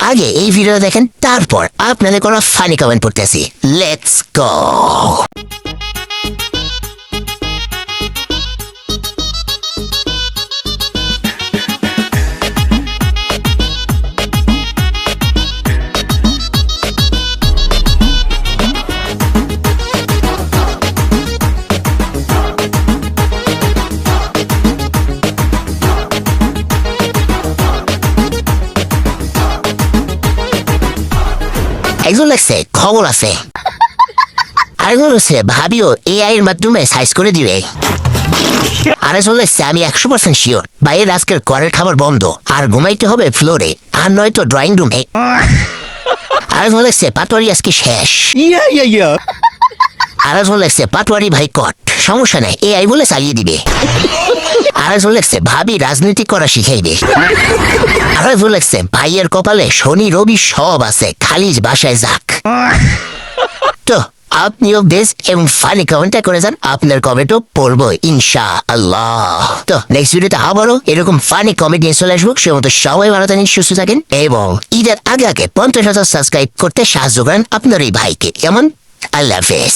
আগে এই ভিডিও দেখেন, তারপর আপনাদের কোনো ফানি কমেন্ট পড়তেছি। Let's go. একজন লাগছে খবর আছে, আরেকজন হচ্ছে ভাবিও এআই এর মাধ্যমে সাইজ করে দিবে। আরেকজন লাগছে আমি 100% শিওর বাইরের আজকের ঘরের খাবার বন্ধ, আর ঘুমাইতে হবে ফ্লোরে, আর নয়তো ড্রয়িং রুমে। আরেকজন লাগছে পাটোয়ারি আজকে শেষ। আরেকজন লাগছে পাটোয়ারি ভাই কট, সমস্যা নাই এআই বলে চালিয়ে দিবে। আরেকজন লাগছে ভাবি রাজনীতি করা শিখাইবে। আরেকজন লাগছে ভাইয়ের কপালে শনি রবি সব আছে, খালি বাসায় যাক। তো আপনিও বেশ এবং ফানি কমেন্টটা করে যান, আপনার কমেন্টও পড়বো ইনশাআল্লাহ। তো নেক্সট ভিডিওতে আবারও এরকম ফানি কমেন্ট নিয়ে চলে আসবো। সে মতো সবাই ভালো থাকেন, সুস্থ থাকেন এবং ঈদের আগে 50,000 সাবস্ক্রাইব করতে সাহায্য করেন আপনার এই ভাইকে। কেমন? আল্লাহ হাফেজ।